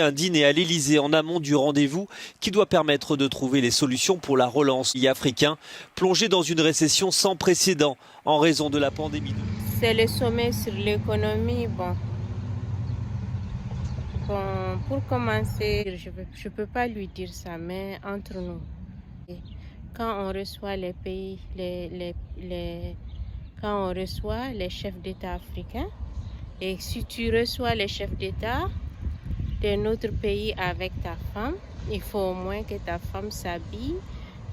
Un dîner à l'Elysée en amont du rendez-vous qui doit permettre de trouver les solutions pour la relance africaine, plongé dans une récession sans précédent en raison de la pandémie. C'est le sommet sur l'économie. Bon, pour commencer, je peux pas lui dire ça, mais entre nous, quand on reçoit les pays, quand on reçoit les chefs d'État africains, et si tu reçois les chefs d'État de notre pays avec ta femme, il faut au moins que ta femme s'habille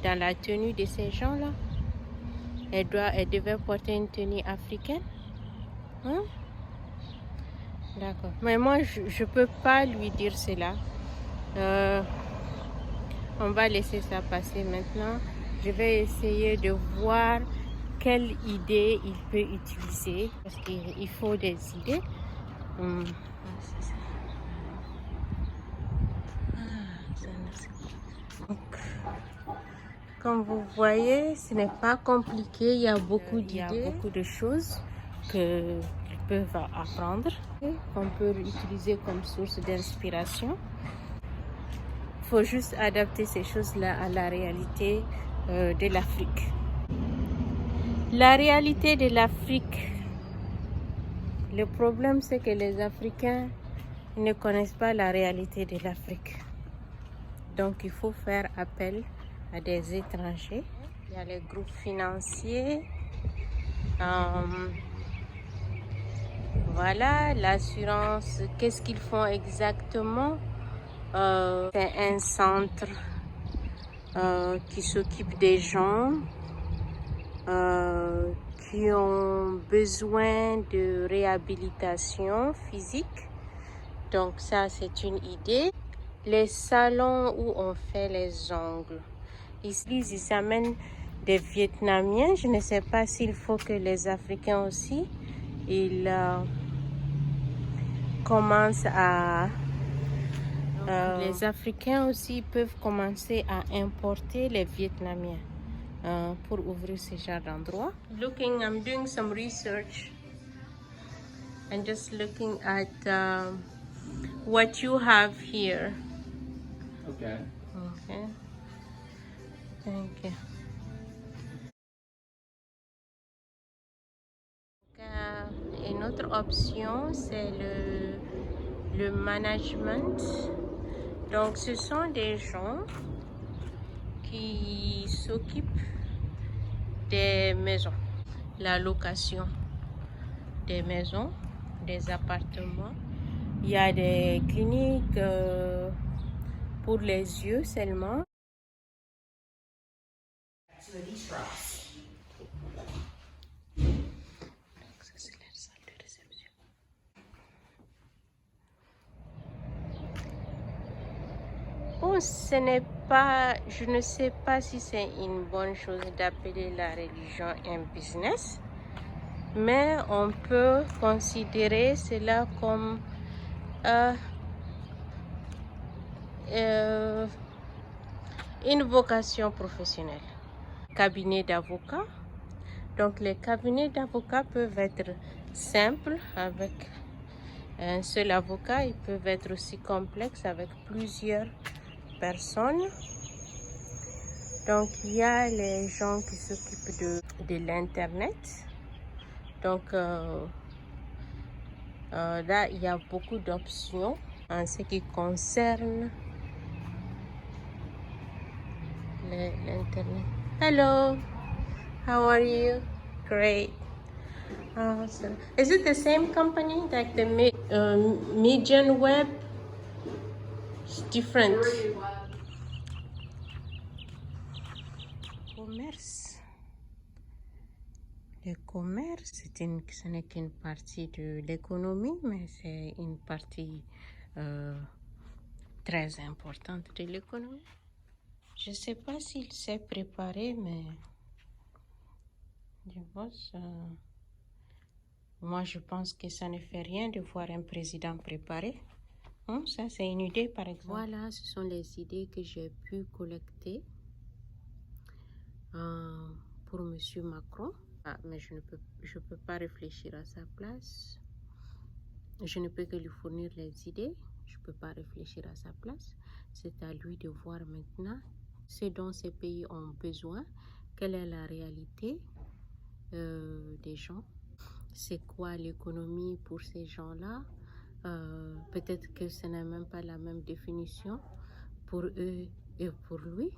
dans la tenue de ces gens-là. Elle devait porter une tenue africaine. Hein? D'accord. Mais moi, je peux pas lui dire cela. On va laisser ça passer maintenant. Je vais essayer de voir quelle idée il peut utiliser. Parce qu'il faut des idées. Donc, comme vous voyez, ce n'est pas compliqué. Il y a beaucoup d'idées. Il y a beaucoup de choses qu'ils peuvent apprendre. Qu'on peut utiliser comme source d'inspiration. Il faut juste adapter ces choses-là à la réalité de l'Afrique. La réalité de l'Afrique, le problème c'est que les Africains ne connaissent pas la réalité de l'Afrique. Donc il faut faire appel à des étrangers. Il y a les groupes financiers. Voilà, l'assurance, qu'est-ce qu'ils font exactement? C'est un centre qui s'occupe des gens qui ont besoin de réhabilitation physique. Donc ça, c'est une idée. Les salons où on fait les ongles. Ici, ils amènent des Vietnamiens. Je ne sais pas s'il faut que les Africains aussi, ils commencent à... les Africains aussi peuvent commencer à importer les Vietnamiens pour ouvrir ce genre d'endroit. I'm doing some research and just looking at what you have here. Okay. Okay. Thank you. Une autre option, c'est le management. Donc, ce sont des gens qui s'occupent des maisons, la location des maisons, des appartements. Il y a des cliniques pour les yeux seulement. Ça, c'est la salle de réception. Bon, ce n'est pas, je ne sais pas si c'est une bonne chose d'appeler la religion un business, mais on peut considérer cela comme une vocation professionnelle. Cabinet d'avocats. Donc les cabinets d'avocats peuvent être simples avec un seul avocat. Ils peuvent être aussi complexes avec plusieurs personnes. Donc il y a les gens qui s'occupent de l'internet. Donc là il y a beaucoup d'options en ce qui concerne l'internet. Hello, how are you? Great. Awesome. Is it the same company like the Median Web? It's different. Commerce. Le commerce, ce n'est qu'une partie de l'économie, mais c'est une partie très importante de l'économie. Je ne sais pas s'il s'est préparé, mais moi je pense que ça ne fait rien de voir un président préparé. Ça c'est une idée par exemple. Voilà, ce sont les idées que j'ai pu collecter pour Monsieur Macron. Mais je ne peux pas réfléchir à sa place. Je ne peux que lui fournir les idées. Je peut pas réfléchir à sa place. C'est à lui de voir maintenant ce dont ces pays ont besoin, quelle est la réalité des gens, c'est quoi l'économie pour ces gens-là. Peut-être que ce n'est même pas la même définition pour eux et pour lui.